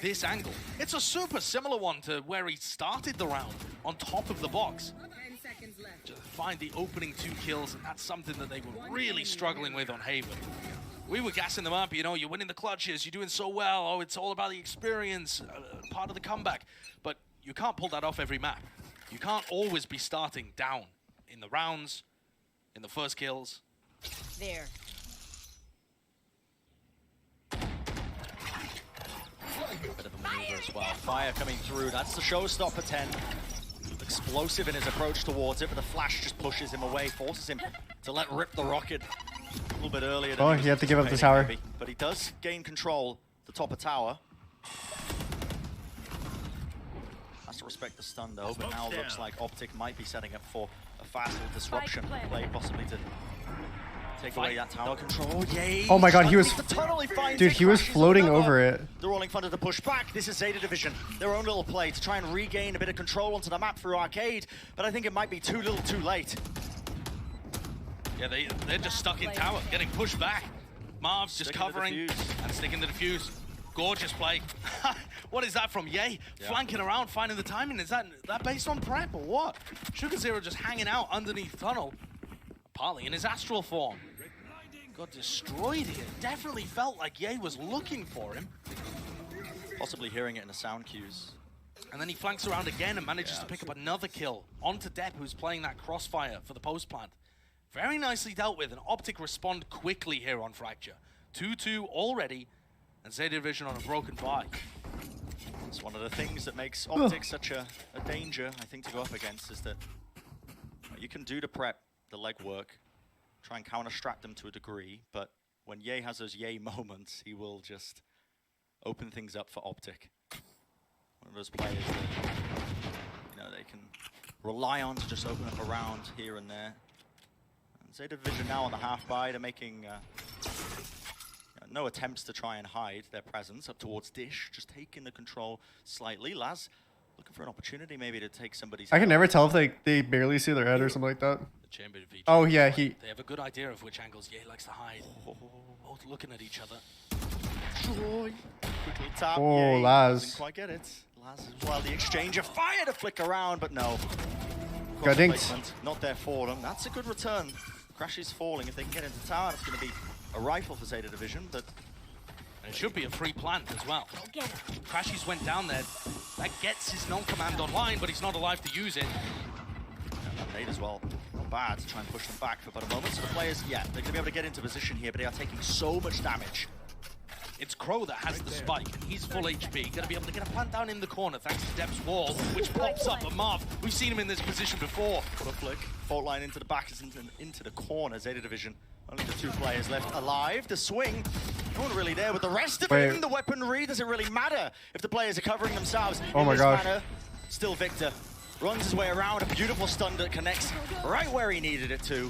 this angle. It's a super similar one to where he started the round, on top of the box. 10 seconds left. Just find the opening 2 kills, and that's something that they were really struggling with on Haven. We were gassing them up, you know, you're winning the clutches, you're doing so well, oh, it's all about the experience, part of the comeback. But you can't pull that off every map. You can't always be starting down in the rounds, in the first kills. There. Bit of a maneuver as well. Fire coming through. That's the showstopper 10. Explosive in his approach towards it, but the flash just pushes him away, forces him to let rip the rocket a little bit earlier. Oh, he had to give up the tower. Maybe. But he does gain control, the top of tower. Has to respect the stun though, but now looks like Optic might be setting up for a fast little disruption play, possibly to take away that tower control. Yay! Oh my god, he was... The tunnel, Dude, he was floating over it. The rolling thunder to push back. This is Zeta Division. Their own little play to try and regain a bit of control onto the map through Arcade, but I think it might be too little too late. Yeah, they're just stuck in tower, getting pushed back. Marv's just covering and sticking the defuse. Gorgeous play. What is that from Ye? Yeah. Flanking around, finding the timing. Is that based on prep or what? Sugar Zero just hanging out underneath tunnel. Partly in his astral form. Got destroyed here. Definitely felt like Ye was looking for him. Possibly hearing it in the sound cues. And then he flanks around again and manages to pick up another kill. Onto Depp, who's playing that crossfire for the post plant. Very nicely dealt with, and Optic respond quickly here on Fracture. 2-2 already, and Zeta Division on a broken buy. It's one of the things that makes Optic such a danger, I think, to go up against, is that you can do the prep, the legwork, try and counter-strat them to a degree, but when Ye has those Ye moments, he will just open things up for Optic. One of those players that, you know, they can rely on to just open up a round here and there. And Zeta Division now on the half-buy, they're making no attempts to try and hide their presence up towards Dish, just taking the control slightly. Laz looking for an opportunity maybe to take somebody's I can never tell if they barely see their head or something like that. The chamber feature. Oh yeah, they have a good idea of which angles Ye likes to hide. Both looking at each other. Quickly tap. Oh, Ye Laz. doesn't quite get it. Laz as well. The exchange of fire to flick around, but no. Got dinked. Not there for them. That's a good return. Crash is falling. If they can get into tower, it's going to be a rifle for Zeta Division, but and it should be a free plant as well. Crashies went down there. That gets his non-command online, but he's not alive to use it. And Nate as well. Not bad to try and push them back for about a moment. So the players, yeah, they're going to be able to get into position here, but they are taking so much damage. It's Crow that has the spike, and he's full HP. Gonna be able to get a plant down in the corner thanks to Depp's wall, which pops up. But Marv, we've seen him in this position before. What a flick. Fault line into the back, is into the corner. Zeta Division. Only the 2 players left alive. The swing, no one really there with the rest of him. The weaponry, does it really matter if the players are covering themselves? Oh my gosh. Manner, still Victor. Runs his way around, a beautiful stun that connects right where he needed it to.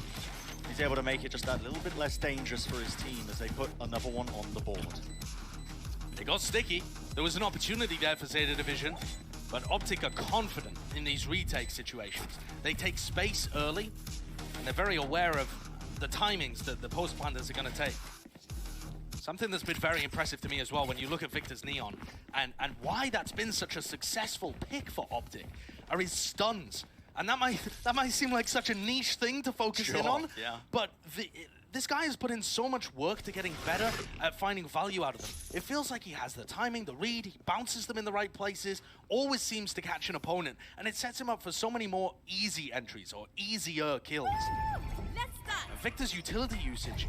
He's able to make it just that little bit less dangerous for his team as they put another one on the board. They got sticky. There was an opportunity there for Zeta Division, but Optic are confident in these retake situations. They take space early, and they're very aware of the timings that the post planters are going to take. Something that's been very impressive to me as well when you look at Victor's Neon and why that's been such a successful pick for Optic are his stuns. And that might seem like such a niche thing to focus in on, but this guy has put in so much work to getting better at finding value out of them. It feels like he has the timing, the read, he bounces them in the right places, always seems to catch an opponent, and it sets him up for so many more easy entries or easier kills. Victor's utility usage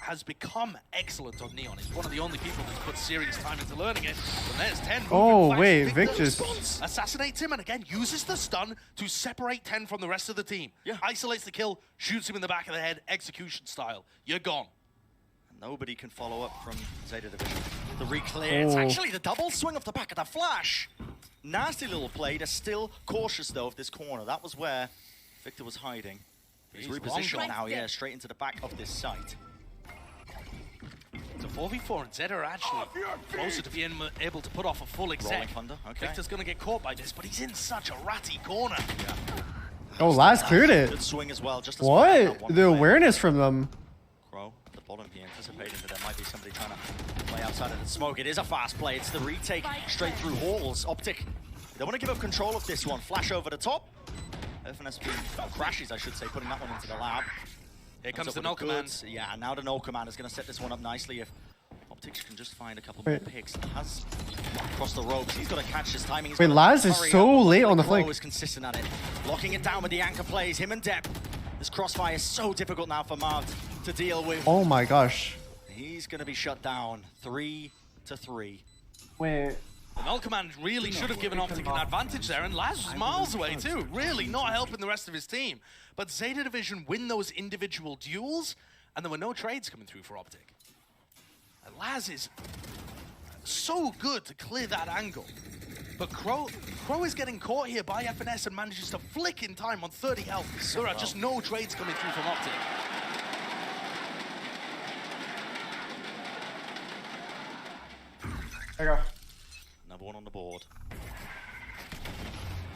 has become excellent on Neon. He's one of the only people who's put serious time into learning it. And there's 10. Oh, wait, Victor's... assassinates him and again uses the stun to separate 10 from the rest of the team. Yeah. Isolates the kill, shoots him in the back of the head, execution style. You're gone. Nobody can follow up from Zeta Division. The re-clear. It's actually the double swing off the back of the flash. Nasty little play. They're still cautious, though, of this corner. That was where Victor was hiding. He's repositioned now, yeah, straight into the back of this site. It's a 4v4, and Zeta are actually closer to being able to put off a full exec. Victor's going to get caught by this, but he's in such a ratty corner. Yeah. Oh, Laz cleared it. Good swing as well. Just what? The awareness from them. Crow, the bottom here, anticipating that there might be somebody trying to play outside of the smoke. It is a fast play. It's the retake straight through halls. Optic, they want to give up control of this one. Flash over the top. FNS crashes, I should say, putting that one into the lab. Here comes the null command. Yeah, now the null command is going to set this one up nicely. If Optics can just find a couple more picks. Has across the ropes. He's got to catch his timing. Wait, Laz is so late on the flank. Is consistent at it. Locking it down with the anchor plays. Him and Depp. This crossfire is so difficult now for Marv to deal with. Oh my gosh. He's going to be shut down. 3-3. Wait. The null command really should have given Optic an advantage there, and Laz was miles away too. Really not helping the rest of his team. But Zeta Division win those individual duels, and there were no trades coming through for Optic. And Laz is so good to clear that angle. But Crow is getting caught here by FNS and manages to flick in time on 30 health. There are just no trades coming through from Optic. There you go. Another one on the board.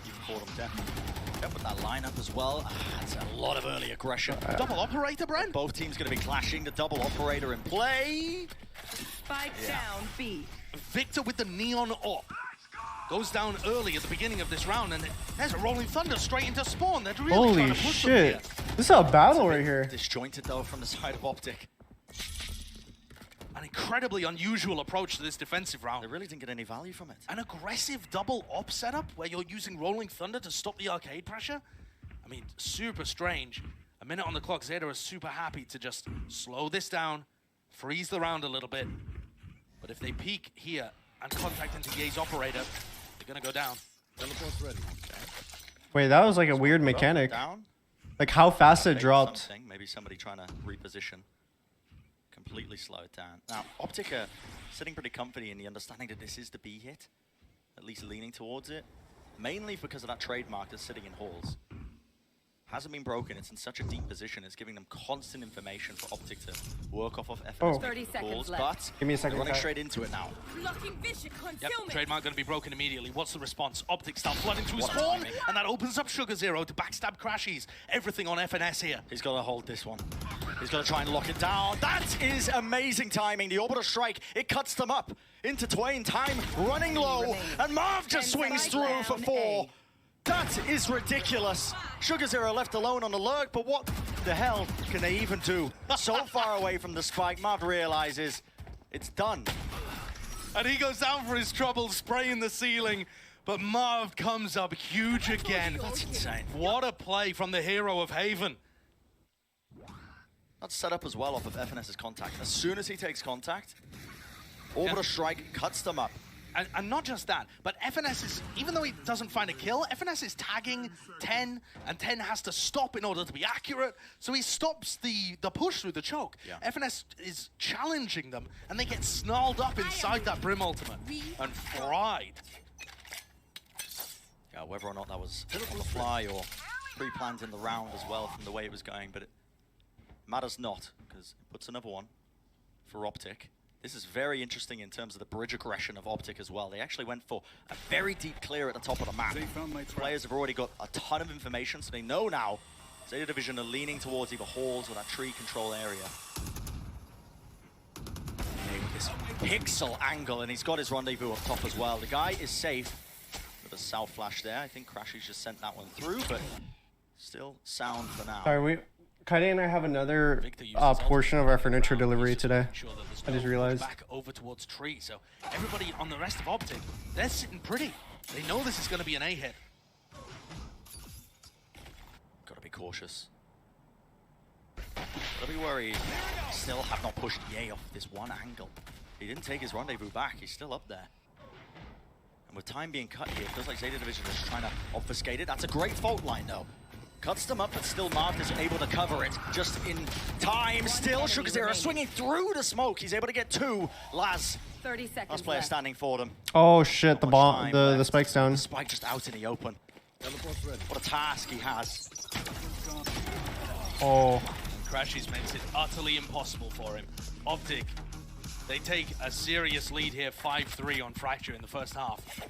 You caught him dead. Up with that lineup as well. That's a lot of early aggression. Double operator, Brent? Both teams going to be clashing. The double operator in play. Spike down B. Victor with the neon op. Goes down early at the beginning of this round, and there's a rolling thunder straight into spawn. They're really Holy trying to push them shit. here. This is a battle right here. Disjointed though from the side of Optic. An incredibly unusual approach to this defensive round. They really didn't get any value from it. An aggressive double op setup where you're using rolling thunder to stop the arcade pressure. I mean, super strange. A minute on the clock, Zeta is super happy to just slow this down, freeze the round a little bit. But if they peek here and contact into Ye's operator, they're gonna go down. Teleport's ready. Okay. Wait, that was like a weird mechanic. Down. Like how fast it Maybe dropped. something. Maybe somebody trying to reposition. Completely slow it down. Now, Optic are sitting pretty comfy in the understanding that this is the B hit. At least leaning towards it. Mainly because of that trademark that's sitting in halls. Hasn't been broken. It's in such a deep position. It's giving them constant information for Optic to work off of FNS. Oh. 30 seconds calls, left. but Give me a second, they're running Kat. straight into it now. Blocking vision. Yep, Concealment. trademark gonna be broken immediately. What's the response? Optic start flooding through What a spawn, timing. and that opens up Sugar Zero to backstab Crashies. Everything on FNS here. He's got to hold this one. He's got to try and lock it down. That is amazing timing. The orbital strike, it cuts them up into twain. Time running low, and Marv just swings through for 4. That is ridiculous. Sugar Zero left alone on the lurk, but what the hell can they even do? So far away from the spike, Marv realizes it's done. And he goes down for his trouble, spraying the ceiling. But Marv comes up huge again. That's insane. What a play from the hero of Haven. That's set up as well off of FNS's contact. As soon as he takes contact, orbital strike cuts them up. And not just that, but FNS is, even though he doesn't find a kill, FNS is tagging 10, and 10 has to stop in order to be accurate, so he stops the push through the choke. Yeah. FNS is challenging them, and they get snarled up inside that Brim ultimate and fried. Yeah, whether or not that was on the fly or pre-planned in the round as well from the way it was going, but it matters not, because it puts another one for Optic. This is very interesting in terms of the bridge aggression of Optic as well. They actually went for a very deep clear at the top of the map. They found my trap. Players have already got a ton of information, so they know now Zeta Division are leaning towards either halls or that tree control area. Okay, with this pixel angle, and he's got his rendezvous up top as well. The guy is safe with a south flash there. I think Crashy's just sent that one through, but still sound for now. Sorry, Kaide and I have another Victor uses his portion of our furniture delivery today. Ensure that the I just storm goes realized. back over towards tree, so everybody on the rest of Optic, they're sitting pretty. They know this is going to be an A hit. Gotta be cautious. Gotta be worried. Still have not pushed Ye off this one angle. He didn't take his rendezvous back. He's still up there. And with time being cut here, it feels like Zeta Division is trying to obfuscate it. That's a great fault line, though. Cuts them up, but still Marv is able to cover it. Just in time. Still, Sugar Zero swinging through the smoke. He's able to get 2. Laz, 30 seconds last player left. standing for them. Oh shit, the Much bomb, time the left. spike's down. Spike just out in the open. Teleport's ready. What a task he has. Oh, Crashies makes it utterly impossible for him. Optic, they take a serious lead here, 5-3 on Fracture in the first half.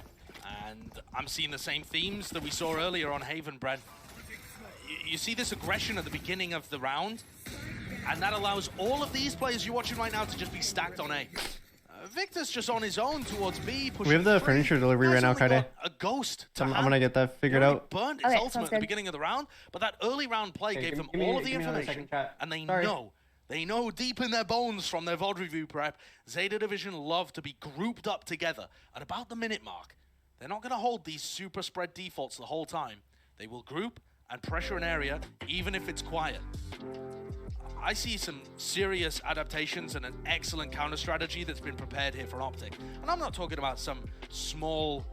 And I'm seeing the same themes that we saw earlier on Haven, Brent. You see this aggression at the beginning of the round, And that allows all of these players you're watching right now to just be stacked on A. Victor's just on his own towards B. We have the furniture delivery right now, Kaide. A ghost. I'm gonna get that figured out. Burned his ultimate at the beginning of the round, but that early round play gave them all of the information, and they know deep in their bones from their VOD review prep, Zeta Division love to be grouped up together at about the minute mark. They're not going to hold these super spread defaults the whole time. They will group and pressure an area, even if it's quiet. I see some serious adaptations and an excellent counter strategy that's been prepared here for Optic. And I'm not talking about some small,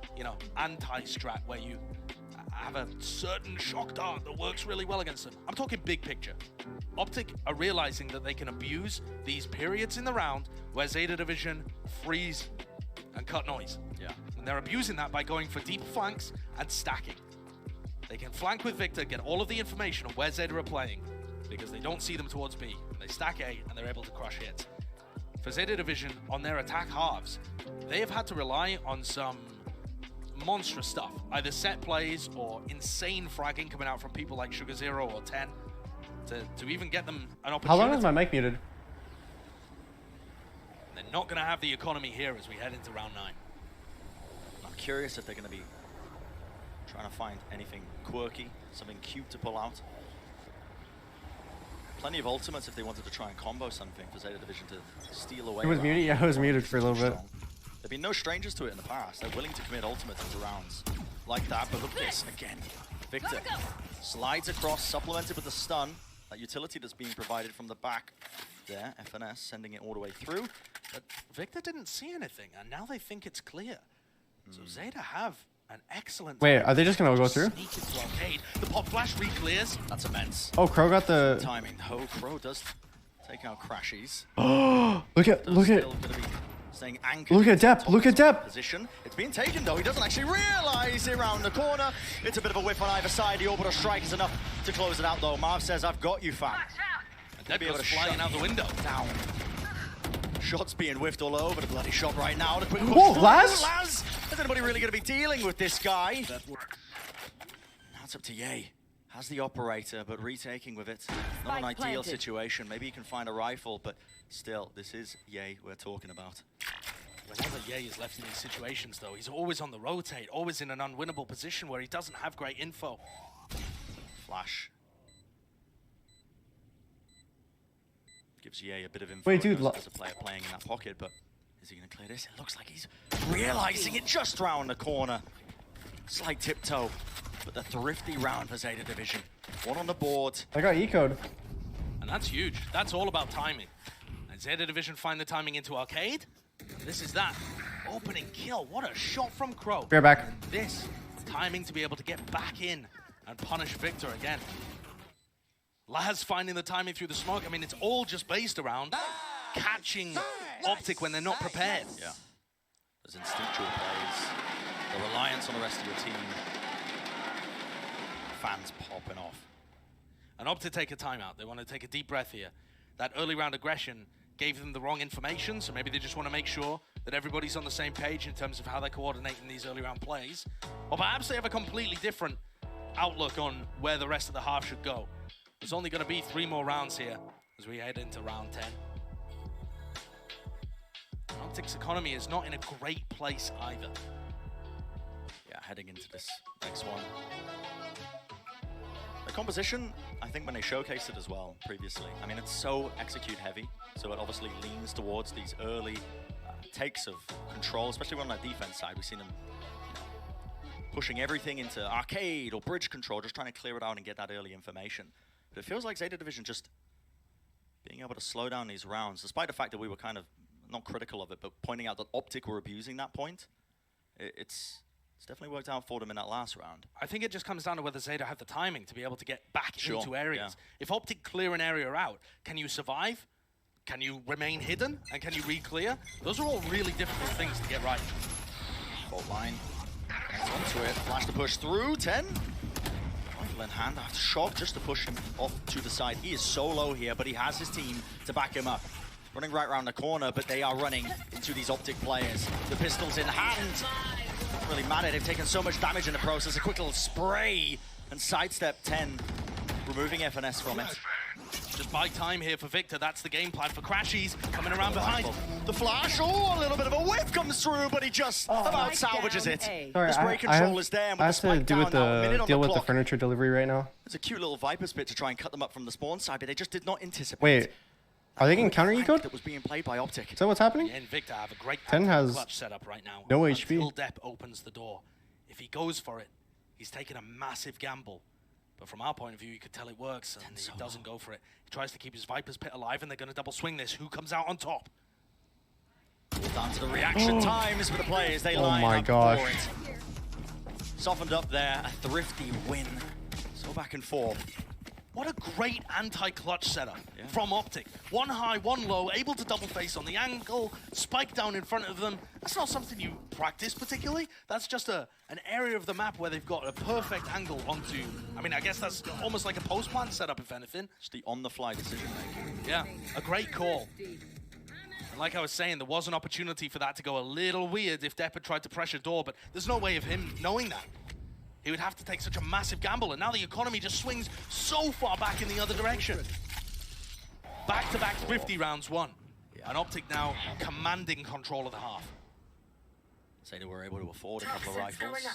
anti-strat where you have a certain shock dart that works really well against them. I'm talking big picture. Optic are realizing that they can abuse these periods in the round where Zeta Division freeze and cut noise. Yeah. And they're abusing that by going for deep flanks and stacking. They can flank with Victor, get all of the information on where Zeta are playing, because they don't see them towards B. They stack A, and they're able to crush hits. For Zeta Division, on their attack halves, they have had to rely on some monstrous stuff, either set plays or insane fragging coming out from people like Sugar Zero or Ten to even get them an opportunity. How long is my mic muted? They're not going to have the economy here as we head into round 9. I'm curious if they're going to be trying to find anything quirky, something cute to pull out. Plenty of ultimates if they wanted to try and combo something for Zeta Division to steal away. It was muted? Yeah, it was muted for a little bit. They've been no strangers to it in the past. They're willing to commit ultimates into rounds like that, but look at this again. Victor slides across, supplemented with the stun. That utility that's being provided from the back there, FNS sending it all the way through. But Victor didn't see anything, and now they think it's clear. So Zeta have an excellent... Wait, are they just gonna go through? Sneak into arcade. The pop flash re-clears. That's immense. Oh, Crow got the... Timing. Oh, Crow does take out Crashies. look at... Look at depth, look at depth. Position. It's being taken though. He doesn't actually realize it around the corner. It's a bit of a whip on either side. The orbital strike is enough to close it out though. Marv says, I've got you, fam. Dead goes flying out the window. Down. Shots being whiffed all over the bloody shop right now. The quick Whoa, Laz? Laz! Is anybody really going to be dealing with this guy? Now it's up to Ye. Has the operator, but retaking with it. Not an ideal situation. Maybe he can find a rifle, but still, this is Ye we're talking about. Whenever Ye is left in these situations, though, he's always on the rotate, always in an unwinnable position where he doesn't have great info. Flash. Gives Ye a bit of info. Wait, dude, as a player playing in that pocket, but is he going to clear this? It looks like he's realizing it just round the corner. Slight tiptoe, but the thrifty round for Zeta Division. One on the board. I got E-code. And that's huge. That's all about timing. And Zeta Division find the timing into arcade. And this is that. Opening kill. What a shot from Crow. Bear back. And this timing to be able to get back in and punish Victor again. Laz finding the timing through the smoke. I mean, it's all just based around catching Optic when they're not prepared. Yeah. Those instinctual plays. The reliance on the rest of your team. Fans popping off. And Optic take a timeout. They want to take a deep breath here. That early round aggression gave them the wrong information, so maybe they just want to make sure that everybody's on the same page in terms of how they coordinate in these early round plays. Or perhaps they have a completely different outlook on where the rest of the half should go. There's only going to be 3 more rounds here as we head into round 10. Optic's economy is not in a great place either. Yeah, heading into this next one. The composition, I think when they showcased it as well previously, I mean, it's so execute heavy, so it obviously leans towards these early takes of control, especially on that defense side. We've seen them pushing everything into arcade or bridge control, just trying to clear it out and get that early information. But it feels like Zeta Division just being able to slow down these rounds, despite the fact that we were kind of not critical of it, but pointing out that Optic were abusing that point. It's definitely worked out for them in that last round. I think it just comes down to whether Zeta have the timing to be able to get back into areas. Yeah. If Optic clear an area out, can you survive? Can you remain hidden? And can you re-clear? Those are all really difficult things to get right. Fault line. Onto it. Flash to push through. 10. Rifle in hand. That's shock just to push him off to the side. He is so low here, but he has his team to back him up. Running right around the corner, but they are running into these Optic players. The pistols in hand. Doesn't really matter. They've taken so much damage in the process. A quick little spray and sidestep 10, removing FNS from it. Just buy time here for Victor. That's the game plan for Crashies. Coming around behind. The flash, a little bit of a whiff comes through, but he just about salvages it. A. Sorry, The spray control is there, and I with have the to spike do with down now, a minute the on deal with the clock. furniture delivery right now. There's a cute little Viper spit to try and cut them up from the spawn side, but they just did not anticipate. Wait, are they getting counter flank eco'd? that was being played by Optic. Is that what's happening? And Victor have a great Ten has clutch setup right now. no Until HP. Depp opens the door. If he goes for it, he's taking a massive gamble. But from our point of view, you could tell it works, and he doesn't go for it. He tries to keep his Viper's pit alive, and they're going to double swing this. Who comes out on top? Down to the reaction times for the players. They line my up gosh. for it. Softened up there, a thrifty win. So back and forth. What a great anti-clutch setup Yeah. from Optic. One high, one low, able to double face on the angle, spike down in front of them. That's not something you practice particularly. That's just an area of the map where they've got a perfect angle onto. I mean, I guess that's almost like a post-plant setup, if anything. Just the on-the-fly decision making. Yeah, a great call. And like I was saying, there was an opportunity for that to go a little weird if Depp had tried to pressure door, but there's no way of him knowing that. He would have to take such a massive gamble, and now the economy just swings so far back in the other direction. Back-to-back 50 rounds won. And Optic now commanding control of the half. Zeta were able to afford a couple of rifles,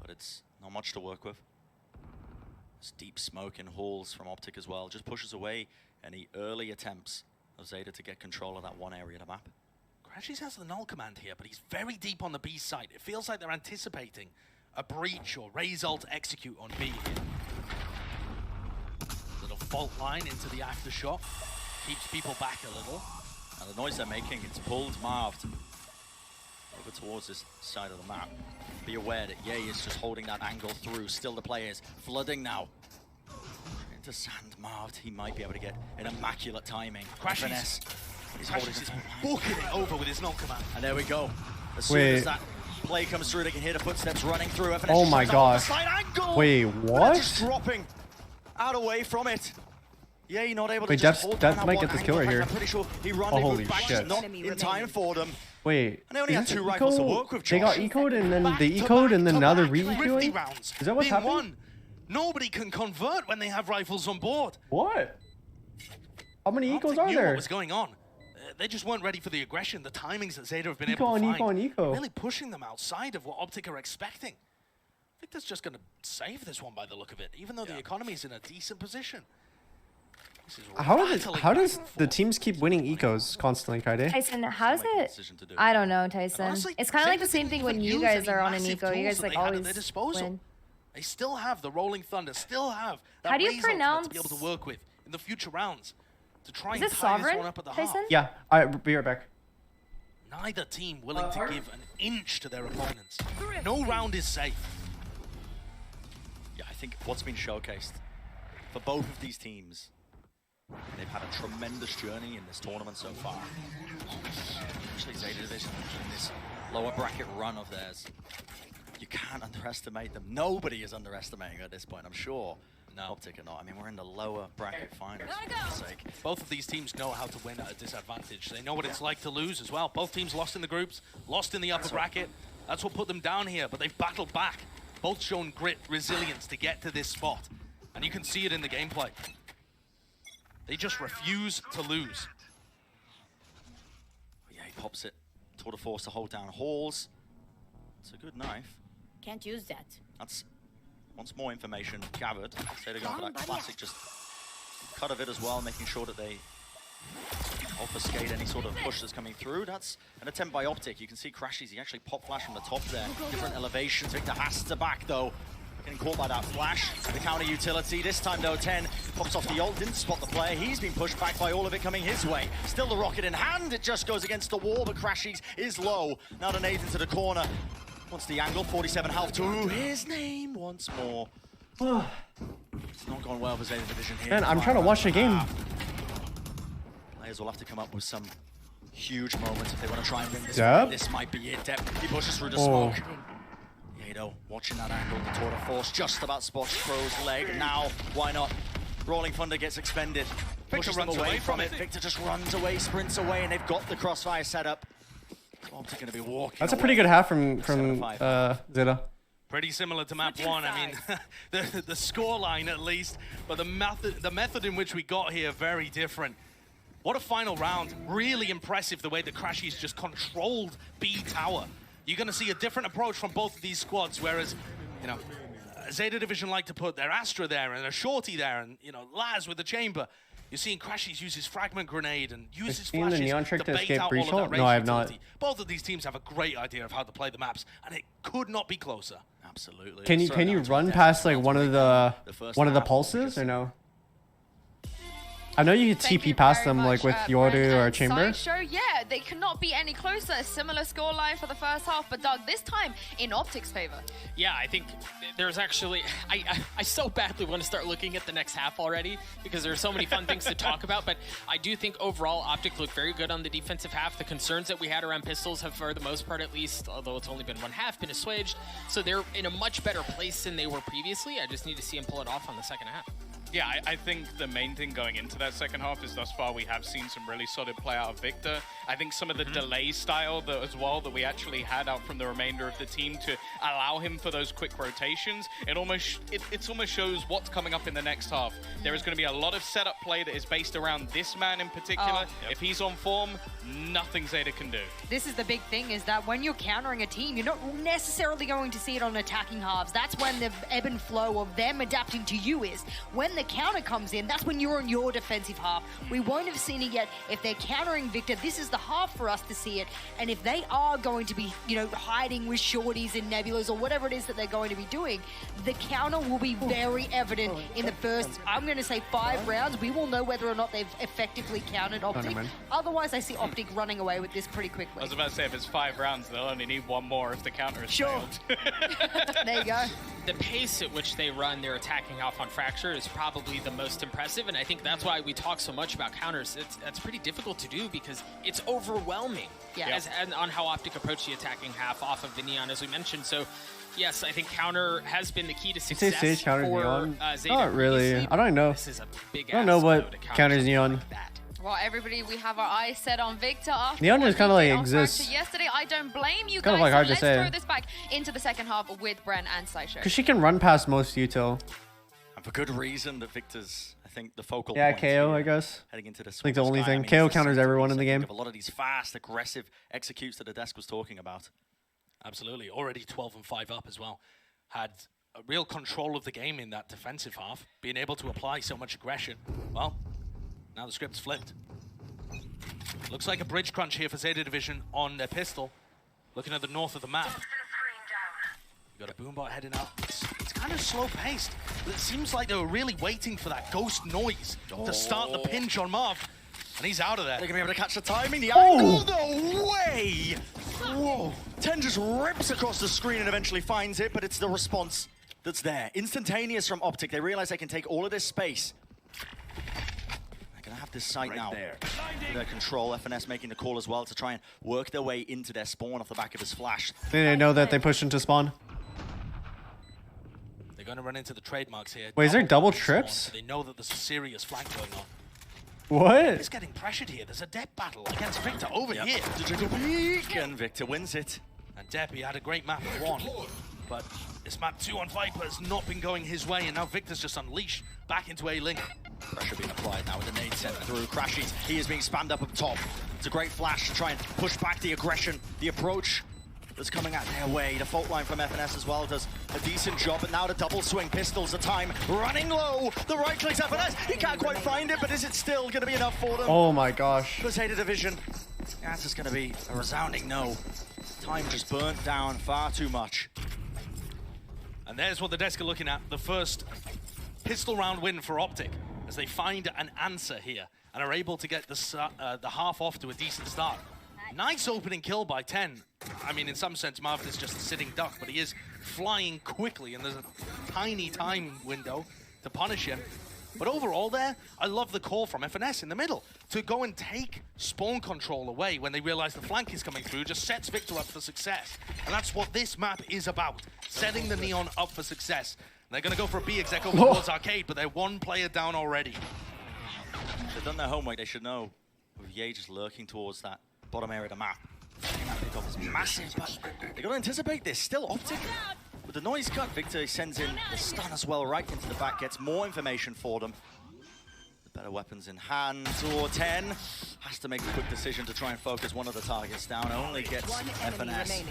but it's not much to work with. There's deep smoke in halls from Optic as well. Just pushes away any early attempts of Zeta to get control of that one area of the map. Crashies has the null command here, but he's very deep on the B side. It feels like they're anticipating a breach or raise alt execute on B here. Little fault line into the aftershock. Keeps people back a little. And the noise they're making, it's pulled Marved over towards this side of the map. Be aware that Ye is just holding that angle through. Still the players flooding now. Into Sand Marved, he might be able to get an immaculate timing. Crashies. Finesse. He's holding Crashies his is booking it over with his null command. And there we go. As soon as that play comes through, they can hear the footsteps running through. FNS Oh my tries out on the gosh. side angle. Wait, what? Just dropping out away from it. Yeah, you're not able to Wait, just Depp- hold Depp down that might one get this angle. kill right In fact, here. I'm pretty sure he Holy rendezvoused back, shit. not in time for them. Wait, And they only had isn't two the rifles to eco- work with, They got Josh. eco'd and then they Back-to-back eco'd and then now they're 50 re-ecoing? rounds Is that what's being happening? won. Nobody can convert when they have rifles on board. What? How many Optic ecos are knew there? what was going on. They just weren't ready for the aggression, the timings that Zeta have been Eco able to and find. eco and eco. Really pushing them outside of what Optic are expecting. Victor's just going to save this one by the look of it, even though the economy's in a decent position. This is How rattling does back and the forth. teams keep winning ecos constantly, Kaide? Tyson, how's Make a it? decision to do. I don't know, Tyson. Honestly, It's kind of like the Zeta same didn't thing when even you use guys any are on an massive eco. You tools guys that like they had at always their disposal. win. They still have the Rolling Thunder, still have that How do you Razor Ultimate to be able pronounce- to work with in the future rounds to try Is and this tie this Sovereign, one up at the half. Tyson? Yeah, I'll be right back. Neither team willing to give an inch to their opponents. No round is safe. Yeah, I think what's been showcased for both of these teams, they've had a tremendous journey in this tournament so far. Especially Zeta Division in this lower bracket run of theirs. You can't underestimate them. Nobody is underestimating at this point, I'm sure. No. Optic or not. I mean, we're in the lower bracket finals, for goodness sake. Both of these teams know how to win at a disadvantage. They know what it's like to lose as well. Both teams lost in the groups, lost in the upper bracket. That's what put them down here, but they've battled back. Both shown grit, resilience to get to this spot. And you can see it in the gameplay. They just refuse to lose. Yeah, he pops it. Tour de force to hold down halls. It's a good knife. Can't use that. That's once more information gathered. Zeta going for that classic just cut of it as well, making sure that they obfuscate any sort of push that's coming through. That's an attempt by Optic. You can see Crashies, he actually pop flash from the top there. Different elevations. Victor has to back though. Getting caught by that flash. The counter utility. This time though, 10 pops off the ult, didn't spot the player. He's been pushed back by all of it coming his way. Still the rocket in hand. It just goes against the wall, but Crashies is low. Now the nade into the corner. Wants the angle, 47 health to his name once more. It's not going well for Zeta Division here. Man, I'm trying to watch the game. Players will have to come up with some huge moments if they want to try and win this. Yep. This might be it. Depp, he pushes through the Oh. smoke. Yato watching that angle, the tour de force just about spots Crow's leg. Now, why not? Rolling Thunder gets expended. Pushes them runs away from it. Victor just runs away, sprints away, and they've got the crossfire set up. Optic going to be walking. That's a pretty good half from 7-5. Zeta. Pretty similar to map Switching one. I mean, the score line at least, but the method in which we got here very different. What a final round! Really impressive the way the Crashies just controlled B tower. You're going to see a different approach from both of these squads, whereas, you know, Zeta Division like to put their Astra there and a Shorty there, and you know, Laz with the chamber. You're seeing Crashies use his fragment grenade and use his flashes the neon trick to bait escape out breach all of ult? that No, I have utility. not. Both of these teams have a great idea of how to play the maps, and it could not be closer. Absolutely. Can you run past like one of the pulses or no? I know you could Thank TP you past very them like much, with Bren Yordu or and Chamber. Sideshow. Yeah, they cannot be any closer. Similar scoreline for the first half, but Doug, this time in Optic's favor. Yeah, I think there's actually... I so badly want to start looking at the next half already because there are so many fun things to talk about, but I do think overall Optic looked very good on the defensive half. The concerns that we had around pistols have, for the most part at least, although it's only been one half, been assuaged. So they're in a much better place than they were previously. I just need to see them pull it off on the second half. Yeah, I think the main thing going into that second half is thus far we have seen some really solid play out of Victor. I think some of the delay style as well that we actually had out from the remainder of the team to allow him for those quick rotations, it almost shows what's coming up in the next half. There is going to be a lot of setup play that is based around this man in particular. If he's on form, nothing Zeta can do. This is the big thing, is that when you're countering a team, you're not necessarily going to see it on attacking halves. That's when the ebb and flow of them adapting to you is. When the counter comes in, that's when you're on your defensive half. We won't have seen it yet. If they're countering Victor, this is the half for us to see it. And if they are going to be, you know, hiding with shorties and nebulas or whatever it is that they're going to be doing, the counter will be very evident in the first, I'm going to say 5 rounds. We will know whether or not they've effectively countered Optic. Otherwise, I see Optic running away with this pretty quickly. I was about to say, if it's 5 rounds, they'll only need 1 more if the counter is Sure. failed. There you go. The pace at which they run their attacking half on Fracture is probably the most impressive, and I think that's why we talk so much about counters. That's pretty difficult to do because it's overwhelming and on how Optic approach the attacking half off of the Neon, as we mentioned. So, yes, I think counter has been the key to success Sage counters for Neon? Zeta. Not really. previously. I don't know. This is a big I don't know ass what blow to counter counters something Neon. like that. Well, everybody, we have our eyes set on Victor after Neon what just he kinda, like, did on exists. Fracture yesterday. I don't blame you Kind of guys. like hard to Let's say. throw this back into the second half with Bren and Sideshow. Because she can run past most util. And for good reason that Victor's, I think, the focal Yeah, point KO, here, I guess. heading into this Like the only thing. he's KO the counters everyone in the centerpiece, I game. think, of a lot of these fast, aggressive executes that the desk was talking about. Absolutely. Already 12 and 5 up as well. Had a real control of the game in that defensive half, being able to apply so much aggression. Well, now the script's flipped. Looks like a bridge crunch here for Zeta Division on their pistol. Looking at the north of the map. You got a boombot heading out. It's kind of slow paced, but it seems like they were really waiting for that ghost noise to start the pinch on Marv. And he's out of there. They're going to be able to catch the timing, the angle, no way! Whoa! Tenz just rips across the screen and eventually finds it, but it's the response that's there. Instantaneous from Optic. They realize they can take all of this space. They're going to have this site now. Their control, FNS making the call as well to try and work their way into their spawn off the back of his flash. They know that they pushed into spawn. They're going to run into the trademarks here. Wait, is there double spawn, trips? so they know that there's a serious flank going on. What? He's getting pressured here. There's a Depp battle against Victor over here. And Victor wins it. And Depp, he had a great map at 1, but this map 2 on Viper has not been going his way, and now Victor's just unleashed back into A-Link. Pressure being applied now with the nade sent through. Crashies, he is being spammed up top. It's a great flash to try and push back the aggression, the approach that's coming out their way. The fault line from FNS as well does a decent job, but now the double swing pistols the time. Running low, the right clicks FNS. He can't quite find it, but is it still going to be enough for them? Oh my gosh. For Zeta Division, the answer's going to be a resounding no. Time just burnt down far too much. And there's what the desk are looking at. The first pistol round win for Optic as they find an answer here and are able to get the half off to a decent start. Nice opening kill by 10. I mean, in some sense, Marv is just a sitting duck, but he is flying quickly, and there's a tiny time window to punish him. But overall there, I love the call from FNS in the middle to go and take spawn control away when they realize the flank is coming through, just sets Victor up for success. And that's what this map is about, setting the Neon up for success. And they're going to go for a B exec over towards Arcade, but they're 1 player down already. They've done their homework, they should know. With Ye just lurking towards that bottom area of the map. That pickup is massive, but they got to anticipate this. Still Optic with the noise cut, Victor sends in the stun as well right into the back, gets more information for them. The better weapons in hand, or 10 has to make a quick decision to try and focus one of the targets down, only gets FNS.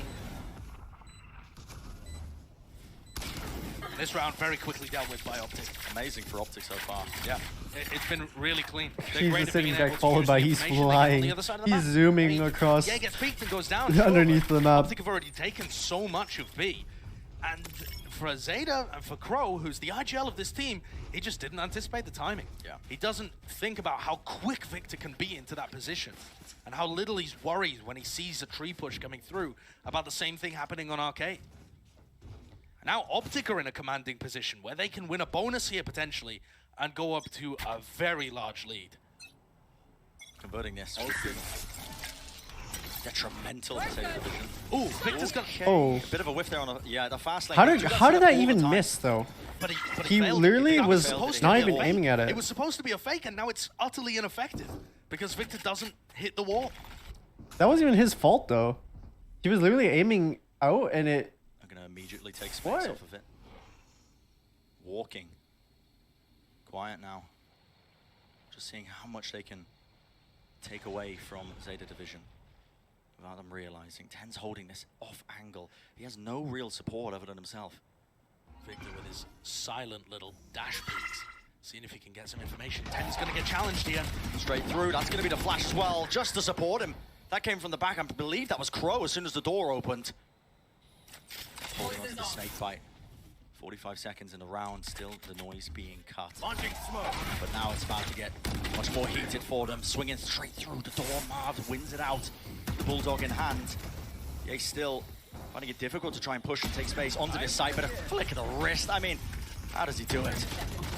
This round very quickly dealt with by Optic. Amazing for Optic so far. Yeah, it's been really clean. He's just sitting back followed by he's flying. He's zooming across Yeah, gets peeked and goes down. underneath the map. Optic have already taken so much of B. And for Zeta and for Crow, who's the IGL of this team, he just didn't anticipate the timing. Yeah. He doesn't think about how quick Victor can be into that position and how little he's worried when he sees a tree push coming through about the same thing happening on Arcade. Now Optic are in a commanding position where they can win a bonus here potentially and go up to a very large lead. Converting this. Detrimental to Zeta division. Ooh, Victor's got Oh. A bit of a whiff there on the the fast lane. How did that even miss though? But He failed. literally That was supposed to not be a even fake. aiming at it. It was supposed to be a fake and now it's utterly ineffective because Victor doesn't hit the wall. That wasn't even his fault though. He was literally aiming out and it. I'm gonna immediately take space What? off of it. Walking. Quiet now. Just seeing how much they can take away from Zeta division without them realizing. Tenz holding this off angle. He has no real support other than himself. Victor with his silent little dash peeks. Seeing if he can get some information. Ten's gonna get challenged here. Straight through. That's gonna be the flash as well, just to support him. That came from the back. I believe that was Crow as soon as the door opened. Holding on to the snake bite. 45 seconds in the round, still the noise being cut. Launching smoke. But now it's about to get much more heated for them. Swinging straight through the door. Marv wins it out. Bulldog in hand. They still finding it difficult to try and push and take space onto this site, but a flick of the wrist. I mean, how does he do it?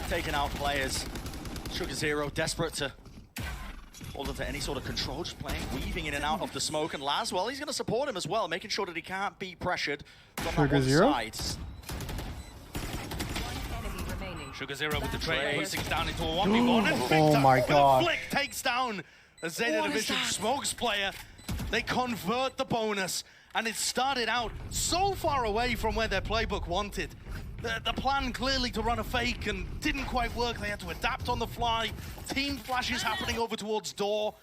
Taking out players. Sugar Zero desperate to hold on to any sort of control, just playing, weaving in and out of the smoke. And Laz, well, he's going to support him as well, making sure that he can't be pressured from that one side. Sugar Zero with the trade, puts things down into a 1v1, and Victor Oh my God. with a flick takes down a Zeta Division Smokes player. They convert the bonus, and it started out so far away from where their playbook wanted. The plan clearly to run a fake and didn't quite work. They had to adapt on the fly. Team flashes happening over towards door,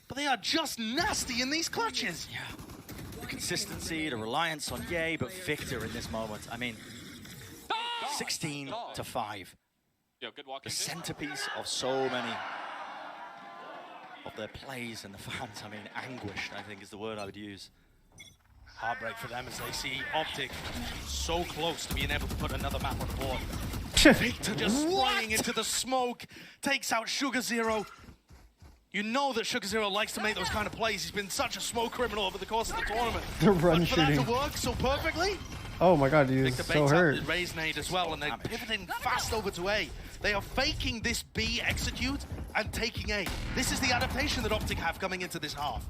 but they are just nasty in these clutches. Yeah. The consistency, the reliance on Ye, but Victor in this moment. I mean, 16-5. Yo, good walk. The centerpiece of so many of their plays and the fans. I mean, anguished, I think is the word I would use. Heartbreak for them as they see Optic so close to being able to put another map on the board. Victor just flying into the smoke, takes out Sugar Zero. You know that Sugar Zero likes to make those kind of plays. He's been such a smoke criminal over the course of the tournament. The run but for that shooting. to work so perfectly, Oh my God, he's Victor so baits hurt. out the raise nade as well, and they're pivoting fast over to A. They are faking this B execute and taking A. This is the adaptation that Optic have coming into this half.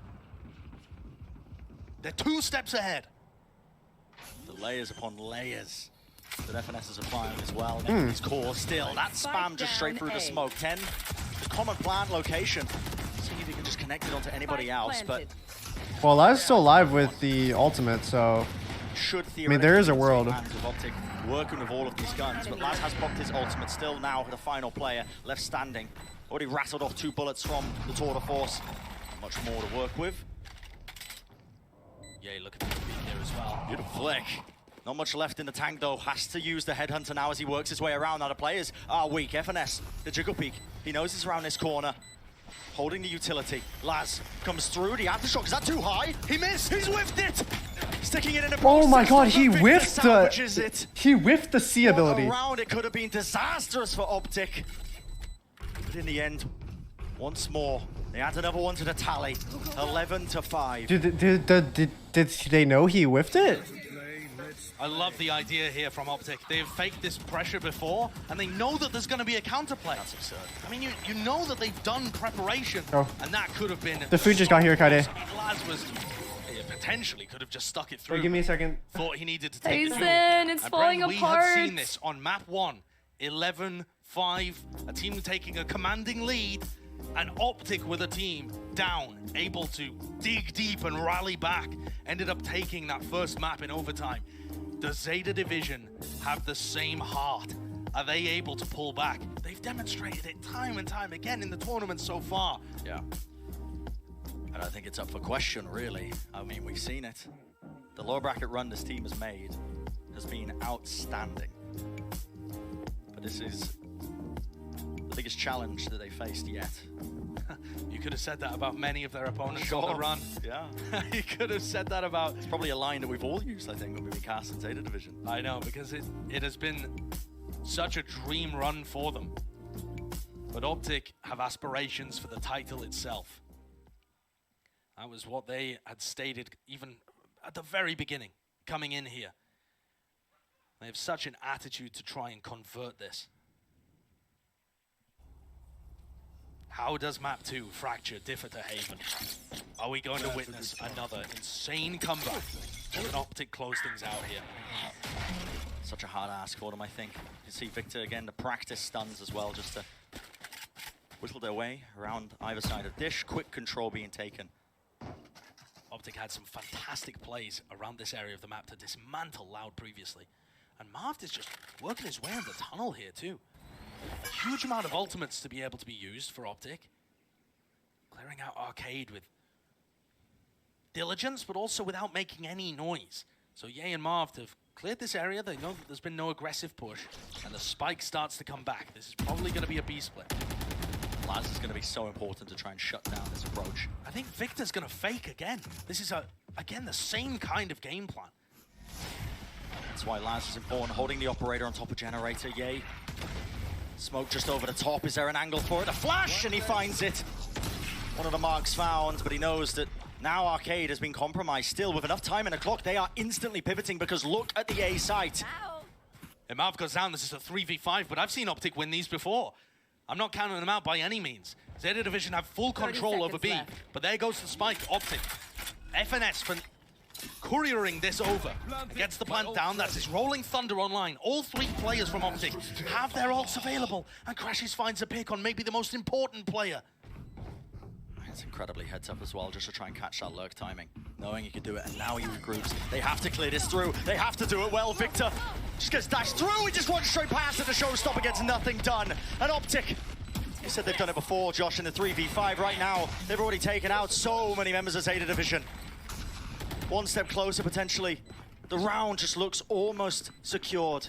They're 2 steps ahead. The layers upon layers that FNS is applying as well. His core still. That spam just straight through the smoke. 10, the common plant location. See if you can just connect it onto anybody else, but Well, Laz's still alive with the ultimate, so should I mean, there is a theoretically world. be in the hands of Optic working with all of these guns, but Laz has popped his ultimate still now, the final player left standing. Already rattled off 2 bullets from the Tour de Force. Much more to work with. Yeah, look at the beat here as well. Beautiful flick. Not much left in the tank though. Has to use the headhunter now as he works his way around. Now the players are weak. FNS, the jiggle peek. He knows he's around this corner. Holding the utility. Laz comes through. The aftershock. Is that too high? He missed. He's whiffed it. Sticking it in a Oh my post. God, he Victor whiffed salvages the it. he whiffed the C ability. Around it could have been disastrous for Optic. But in the end, once more, they add another one to the tally. 11-5. Did they know he whiffed it? I love the idea here from Optic. They've faked this pressure before, and they know that there's going to be a counterplay. That's absurd. I mean, you know that they've done preparation, and that could have been... The food just got here, Kaide. Laz was potentially could have just stuck it through. Wait, give me a second. Thought he needed to take the duel. Aizen, it's And falling Bren, we apart. have seen this on map 1, 11-5, a team taking a commanding lead, and Optic with a team down, able to dig deep and rally back, ended up taking that first map in overtime. Does Zeta Division have the same heart? Are they able to pull back? They've demonstrated it time and time again in the tournament so far. Yeah. And I think it's up for question, really. I mean, we've seen it. The lower bracket run this team has made has been outstanding. But this is the biggest challenge that they faced yet. You could have said that about many of their opponents on the run. Yeah. You could have said that about... It's probably a line that we've all used, I think, when we've been cast in Zeta Division. I know, because it has been such a dream run for them. But Optic have aspirations for the title itself. That was what they had stated even at the very beginning, coming in here. They have such an attitude to try and convert this. How does map 2 Fracture differ to Haven? Are we going to witness another insane comeback? Can Optic close things out here? Such a hard ask for them, I think. You see Victor again, the practice stuns as well, just to whittle their way around either side of dish. Quick control being taken. Optic had some fantastic plays around this area of the map to dismantle Loud previously. And Marv is just working his way in the tunnel here too. A huge amount of ultimates to be able to be used for Optic. Clearing out Arcade with diligence, but also without making any noise. So Ye and Marv have cleared this area. They know that there's been no aggressive push, and the spike starts to come back. This is probably going to be a B split. Laz is going to be so important to try and shut down this approach. I think Victor's going to fake again. This is, again, the same kind of game plan. That's why Laz is important, holding the operator on top of Generator. Yay. Smoke just over the top. Is there an angle for it? A flash, and he finds it. One of the marks found, but he knows that now Arcade has been compromised. Still, with enough time in the clock, they are instantly pivoting because look at the A site. If Marv goes down, this is a 3v5, but I've seen Optic win these before. I'm not counting them out by any means. Zeta Division have full control over B, but there goes the spike. Optic. FNS for couriering this over. Gets the plant down. That's his Rolling Thunder online. All 3 players from Optic have their ults available, and Crashes finds a pick on maybe the most important player. It's incredibly heads up as well, just to try and catch that lurk timing. Knowing he could do it, and now he regroups. They have to clear this through. They have to do it well. Victor just gets dashed through. He just runs straight past it. The showstopper gets nothing done. And Optic, you said they've done it before, Josh, in the 3v5. Right now, they've already taken out so many members of Zeta Division. One step closer, potentially. The round just looks almost secured.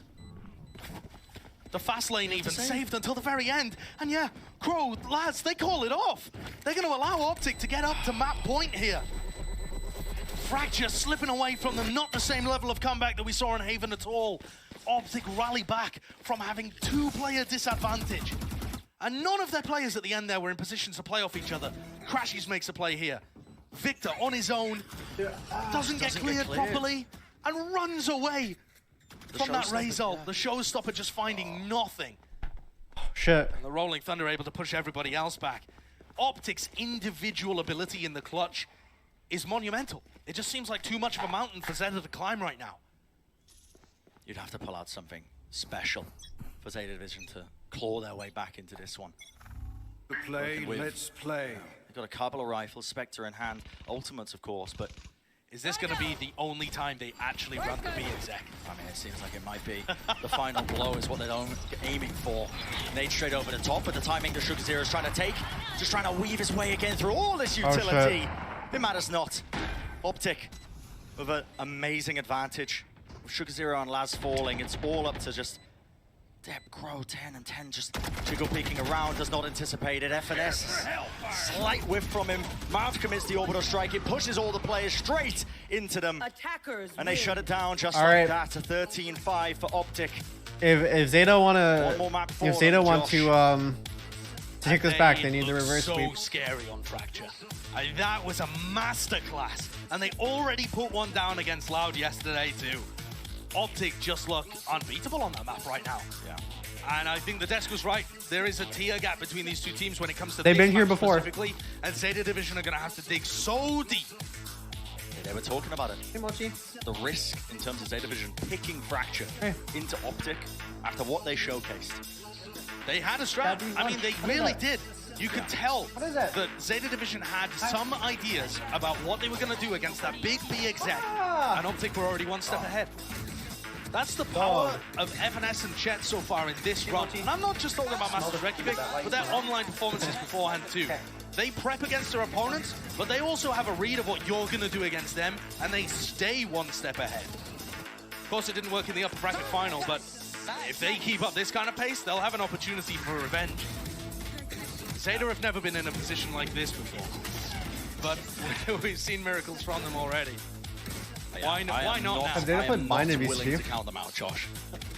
The fast lane even saved until the very end. And yeah, Crow, lads, they call it off. They're going to allow Optic to get up to map point here. Fracture slipping away from them, not the same level of comeback that we saw in Haven at all. Optic rally back from having 2-player disadvantage. And none of their players at the end there were in positions to play off each other. Crashes makes a play here. Victor on his own, doesn't get cleared properly, and runs away from that Raze ult. The showstopper just finding nothing. Shit. And the Rolling Thunder able to push everybody else back. Optic's individual ability in the clutch is monumental. It just seems like too much of a mountain for Zeta to climb right now. You'd have to pull out something special for Zeta Division to claw their way back into this one. Let's play. They've got a couple of rifles, Spectre in hand, ultimates of course, but is this going to be the only time they actually run the B exec? I mean, it seems like it might be. The final blow is what they're aiming for. Nade straight over the top, but the timing that Sugar Zero is trying to take, just trying to weave his way again through all this utility. It matters not. Optic with an amazing advantage. With Sugar Zero and Laz falling, it's all up to just Crow 10 and 10 just jiggle peeking around, does not anticipate it. FNS, slight whiff from him. Marv commits the orbital strike. It pushes all the players straight into them. Attackers and they win. shut it down just like that. A 13-5 for Optic. If Zeta want to take this back, they need the reverse sweep. So scary on Fracture. That was a masterclass, and they already put one down against Loud yesterday too. Optic just look unbeatable on that map right now. Yeah. And I think the desk was right. There is a tier gap between these two teams when it comes to They've been here before. Specifically, and Zeta Division are going to have to dig so deep. Yeah, they were talking about it. Hey, Mochi. The risk in terms of Zeta Division picking Fracture into Optic after what they showcased. They had a strat. I mean, they really did. You could tell that Zeta Division had some ideas about what they were going to do against that big B exec. And Optic were already one step ahead. That's the power of FNS and Chet so far in this run. And I'm not just talking about Master Reykjavik, but their online performances beforehand too. They prep against their opponents, but they also have a read of what you're going to do against them, and they stay one step ahead. Of course, it didn't work in the upper bracket final, but if they keep up this kind of pace, they'll have an opportunity for revenge. Zeta have never been in a position like this before, but we've seen miracles from them already. Why not now? Have they put mine in willing to count them out, Josh.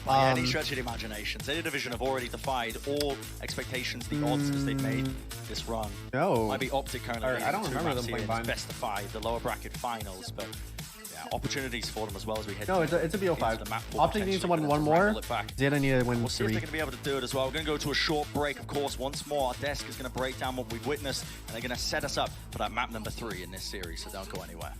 By any stretch of the imagination. Zeta Division have already defied all expectations, the odds as they've made this run. No. Might be Optic currently I don't remember them playing Vine. Best of 5, the lower bracket finals, but yeah, opportunities for them as well as we head. No, it's a BO5. Optic needs to win one more. Zeta need to win We'll see if 3. they're going to be able to do it as well. We're going to go to a short break, of course. Once more, our desk is going to break down what we've witnessed, and they're going to set us up for that map number 3 in this series, so don't go anywhere.